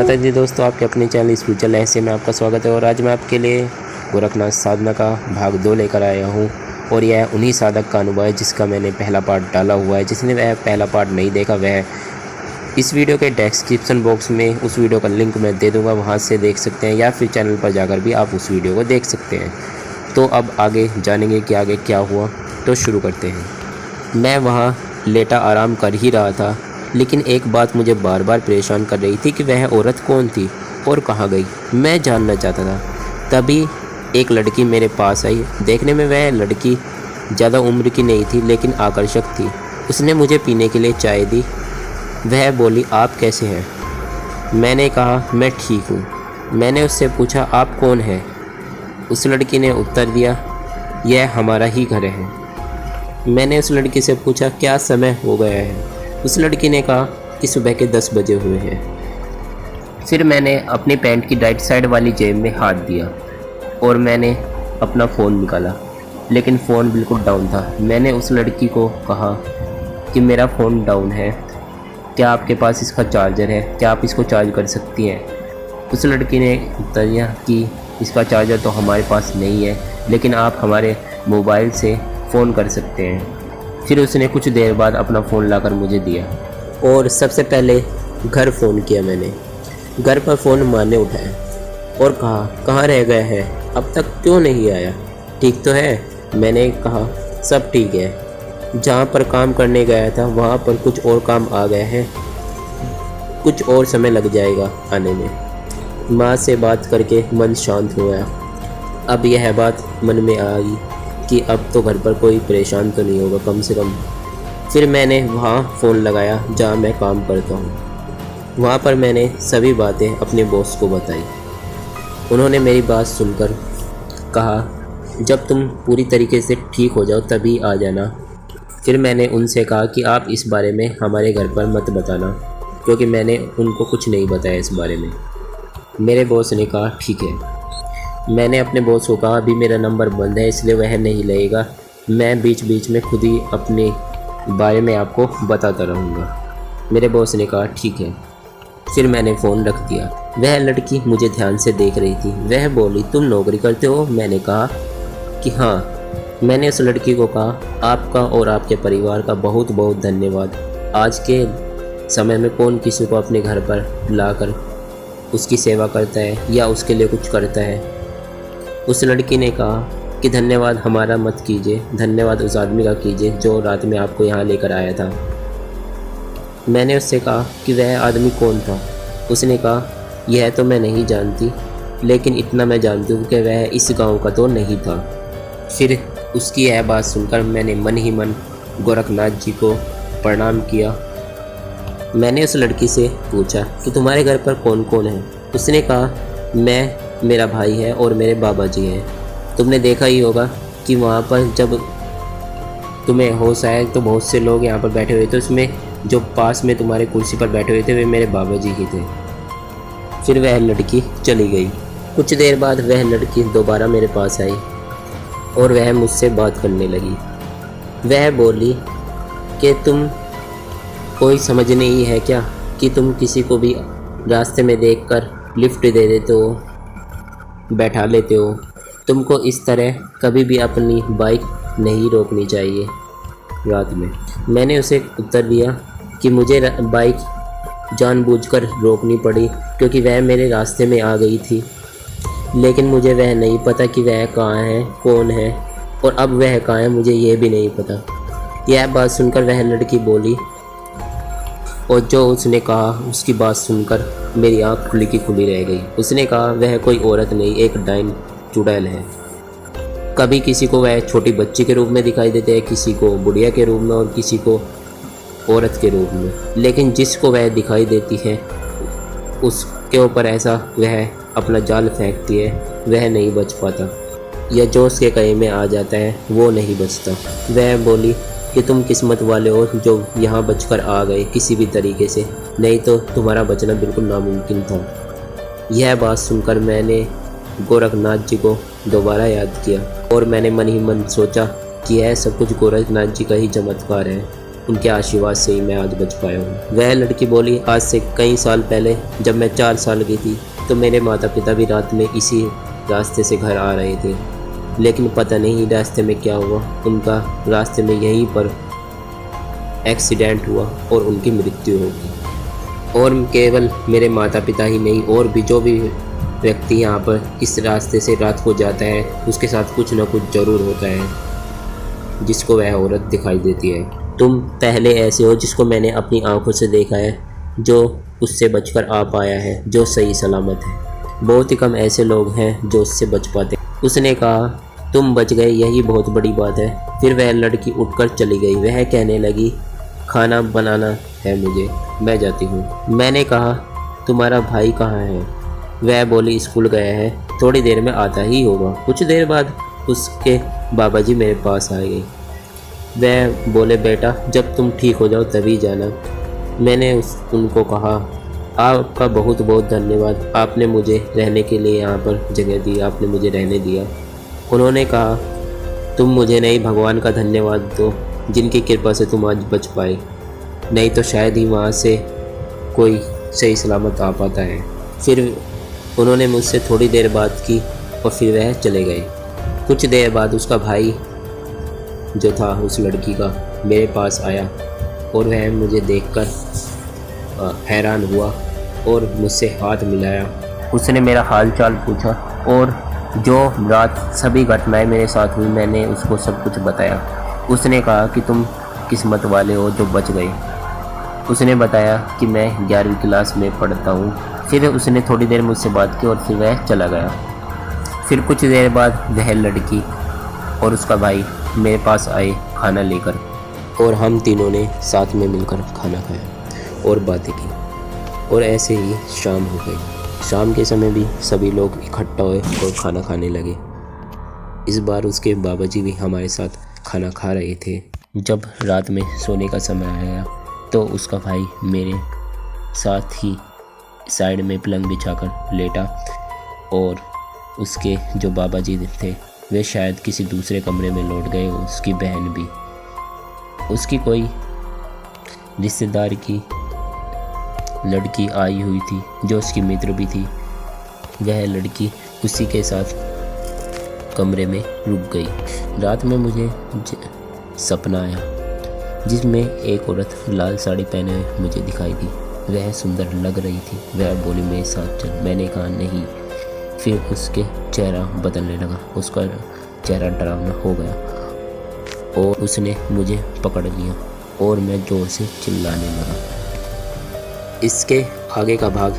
माता दी दोस्तों, आपके अपने चैनल स्पिरिचुअल रहस्य में आपका स्वागत है। और आज मैं आपके लिए गोरखनाथ साधना का भाग 2 लेकर आया हूँ। और यह उन्हीं साधक का अनुभव है जिसका मैंने पहला पार्ट डाला हुआ है। जिसने वह पहला पार्ट नहीं देखा वह इस वीडियो के डिस्क्रिप्शन बॉक्स में उस वीडियो का लिंक मैं दे दूँगा, वहाँ से देख सकते हैं, या फिर चैनल पर जाकर भी आप उस वीडियो को देख सकते हैं। तो अब आगे जानेंगे कि आगे क्या हुआ, तो शुरू करते हैं। मैं वहाँ लेटा आराम कर ही रहा था, लेकिन एक बात मुझे बार बार परेशान कर रही थी कि वह औरत कौन थी और कहाँ गई। मैं जानना चाहता था। तभी एक लड़की मेरे पास आई। देखने में वह लड़की ज़्यादा उम्र की नहीं थी, लेकिन आकर्षक थी। उसने मुझे पीने के लिए चाय दी। वह बोली, आप कैसे हैं? मैंने कहा, मैं ठीक हूँ। मैंने उससे पूछा, आप कौन हैं? उस लड़की ने उत्तर दिया, यह हमारा ही घर है। मैंने उस लड़की से पूछा, क्या समय हो गया है? उस लड़की ने कहा कि सुबह के 10 बजे हुए हैं। फिर मैंने अपनी पैंट की राइट साइड वाली जेब में हाथ दिया और मैंने अपना फ़ोन निकाला, लेकिन फ़ोन बिल्कुल डाउन था। मैंने उस लड़की को कहा कि मेरा फ़ोन डाउन है, क्या आपके पास इसका चार्जर है? क्या आप इसको चार्ज कर सकती हैं? उस लड़की ने उत्तर दिया कि इसका चार्जर तो हमारे पास नहीं है, लेकिन आप हमारे मोबाइल से फ़ोन कर सकते हैं। फिर उसने कुछ देर बाद अपना फ़ोन लाकर मुझे दिया और सबसे पहले घर फ़ोन किया। मैंने घर पर फ़ोन माँ ने उठाया और कहा, कहाँ रह गया है? अब तक क्यों नहीं आया? ठीक तो है? मैंने कहा, सब ठीक है। जहाँ पर काम करने गया था वहाँ पर कुछ और काम आ गया है, कुछ और समय लग जाएगा आने में। माँ से बात करके मन शांत हो गया। अब यह बात मन में आई कि अब तो घर पर कोई परेशान तो नहीं होगा कम से कम। फिर मैंने वहाँ फ़ोन लगाया जहाँ मैं काम करता हूँ। वहाँ पर मैंने सभी बातें अपने बॉस को बताई। उन्होंने मेरी बात सुनकर कहा, जब तुम पूरी तरीके से ठीक हो जाओ तभी आ जाना। फिर मैंने उनसे कहा कि आप इस बारे में हमारे घर पर मत बताना, क्योंकि मैंने उनको कुछ नहीं बताया इस बारे में। मेरे बॉस ने कहा, ठीक है। मैंने अपने बॉस को कहा, अभी मेरा नंबर बंद है इसलिए वह नहीं लगेगा, मैं बीच बीच में खुद ही अपने बारे में आपको बताता रहूँगा। मेरे बॉस ने कहा, ठीक है। फिर मैंने फ़ोन रख दिया। वह लड़की मुझे ध्यान से देख रही थी। वह बोली, तुम नौकरी करते हो? मैंने कहा कि हाँ। मैंने उस लड़की को कहा, आपका और आपके परिवार का बहुत बहुत धन्यवाद। आज के समय में कौन किसी को अपने घर पर लाकर उसकी सेवा करता है या उसके लिए कुछ करता है? उस लड़की ने कहा कि धन्यवाद हमारा मत कीजिए, धन्यवाद उस आदमी का कीजिए जो रात में आपको यहाँ लेकर आया था। मैंने उससे कहा कि वह आदमी कौन था? उसने कहा, यह तो मैं नहीं जानती, लेकिन इतना मैं जानती हूँ कि वह इस गांव का तो नहीं था। फिर उसकी यह बात सुनकर मैंने मन ही मन गोरखनाथ जी को प्रणाम किया। मैंने उस लड़की से पूछा कि तुम्हारे घर पर कौन कौन है? उसने कहा, मैं, मेरा भाई है और मेरे बाबा जी हैं। तुमने देखा ही होगा कि वहाँ पर जब तुम्हें होश आया तो बहुत से लोग यहाँ पर बैठे हुए थे, उसमें जो पास में तुम्हारे कुर्सी पर बैठे हुए थे वे मेरे बाबा जी ही थे। फिर वह लड़की चली गई। कुछ देर बाद वह लड़की दोबारा मेरे पास आई और वह मुझसे बात करने लगी। वह बोली कि तुम कोई समझ नहीं है क्या कि तुम किसी को भी रास्ते में देखकर लिफ्ट दे देते हो, बैठा लेते हो? तुमको इस तरह कभी भी अपनी बाइक नहीं रोकनी चाहिए रात में। मैंने उसे उत्तर दिया कि मुझे बाइक जानबूझकर रोकनी पड़ी क्योंकि वह मेरे रास्ते में आ गई थी, लेकिन मुझे वह नहीं पता कि वह कहाँ है, कौन है, और अब वह कहाँ है मुझे यह भी नहीं पता। यह बात सुनकर वह लड़की बोली, और जो उसने कहा उसकी बात सुनकर मेरी आँख खुली की खुली रह गई। उसने कहा, वह कोई औरत नहीं, एक डाइन चुड़ैल है। कभी किसी को वह छोटी बच्ची के रूप में दिखाई देते हैं, किसी को बुढ़िया के रूप में और किसी को औरत के रूप में, लेकिन जिसको वह दिखाई देती है उसके ऊपर ऐसा वह अपना जाल फेंकती है, वह नहीं बच पाता, या जो उसके कई में आ जाता है वो नहीं बचता। वह बोली कि तुम किस्मत वाले हो जो यहाँ बचकर आ गए किसी भी तरीके से, नहीं तो तुम्हारा बचना बिल्कुल नामुमकिन था। यह बात सुनकर मैंने गोरखनाथ जी को दोबारा याद किया और मैंने मन ही मन सोचा कि यह सब कुछ गोरखनाथ जी का ही चमत्कार है। उनके आशीर्वाद से ही मैं आज बच पाया हूँ। वह लड़की बोली, आज से कई साल पहले जब मैं 4 साल की थी तो मेरे माता पिता भी रात में इसी रास्ते से घर आ रहे थे, लेकिन पता नहीं रास्ते में क्या हुआ, उनका रास्ते में यहीं पर एक्सीडेंट हुआ और उनकी मृत्यु हो गई। और केवल मेरे माता पिता ही नहीं, और भी जो भी व्यक्ति यहाँ पर इस रास्ते से रात को जाता है उसके साथ कुछ ना कुछ ज़रूर होता है जिसको वह औरत दिखाई देती है। तुम पहले ऐसे हो जिसको मैंने अपनी आंखों से देखा है, जो उससे बचकर आ पाया है, जो सही सलामत है। बहुत ही कम ऐसे लोग हैं जो उससे बच पाते। उसने कहा, तुम बच गए, यही बहुत बड़ी बात है। फिर वह लड़की उठकर चली गई। वह कहने लगी, खाना बनाना है मुझे, मैं जाती हूँ। मैंने कहा, तुम्हारा भाई कहाँ है? वह बोली, स्कूल गया है, थोड़ी देर में आता ही होगा। कुछ देर बाद उसके बाबा जी मेरे पास आ गए। वह बोले, बेटा जब तुम ठीक हो जाओ तभी जाना। मैंने उनको कहा, आपका बहुत बहुत धन्यवाद, आपने मुझे रहने के लिए यहाँ पर जगह दी, आपने मुझे रहने दिया। उन्होंने कहा, तुम मुझे नहीं भगवान का धन्यवाद दो जिनकी कृपा से तुम आज बच पाए, नहीं तो शायद ही वहाँ से कोई सही सलामत आ पाता है। फिर उन्होंने मुझसे थोड़ी देर बात की और फिर वह चले गए। कुछ देर बाद उसका भाई जो था उस लड़की का मेरे पास आया और वह मुझे देखकर हैरान हुआ और मुझसे हाथ मिलाया। उसने मेरा हाल चाल पूछा और जो रात सभी घटनाएं मेरे साथ हुई मैंने उसको सब कुछ बताया। उसने कहा कि तुम किस्मत वाले हो जो बच गए। उसने बताया कि मैं 11वीं क्लास में पढ़ता हूँ। फिर उसने थोड़ी देर मुझसे बात की और फिर वह चला गया। फिर कुछ देर बाद वह लड़की और उसका भाई मेरे पास आए खाना लेकर और हम तीनों ने साथ में मिलकर खाना खाया और बातें की और ऐसे ही शाम हो गई। शाम के समय भी सभी लोग इकट्ठा हुए और खाना खाने लगे। इस बार उसके बाबा जी भी हमारे साथ खाना खा रहे थे। जब रात में सोने का समय आया तो उसका भाई मेरे साथ ही साइड में पलंग बिछाकर लेटा और उसके जो बाबा जी थे वे शायद किसी दूसरे कमरे में लौट गए। उसकी बहन भी, उसकी कोई रिश्तेदार की लड़की आई हुई थी जो उसकी मित्र भी थी। वह लड़की उसी के साथ कमरे में रुक गई। रात में मुझे सपना आया जिसमें एक औरत लाल साड़ी पहने हुए मुझे दिखाई दी। वह सुंदर लग रही थी। वह बोली, मेरे साथ चल। मैंने कहा नहीं। फिर उसके चेहरा बदलने लगा, उसका चेहरा डरावना हो गया और उसने मुझे पकड़ लिया और मैं ज़ोर से चिल्लाने लगा। इसके आगे का भाग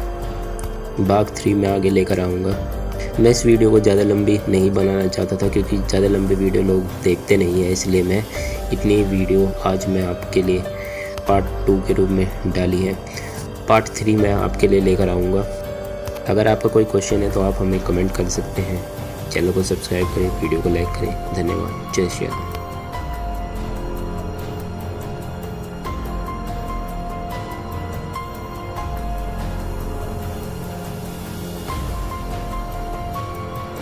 3 में आगे लेकर आऊँगा। मैं इस वीडियो को ज़्यादा लंबी नहीं बनाना चाहता था क्योंकि ज़्यादा लंबी वीडियो लोग देखते नहीं हैं, इसलिए मैं इतनी वीडियो आज मैं आपके लिए पार्ट 2 के रूप में डाली है। पार्ट 3 मैं आपके लिए लेकर आऊँगा। अगर आपका कोई क्वेश्चन है तो आप हमें कमेंट कर सकते हैं। चैनल को सब्सक्राइब करें, वीडियो को लाइक करें। धन्यवाद। जय श्री राम।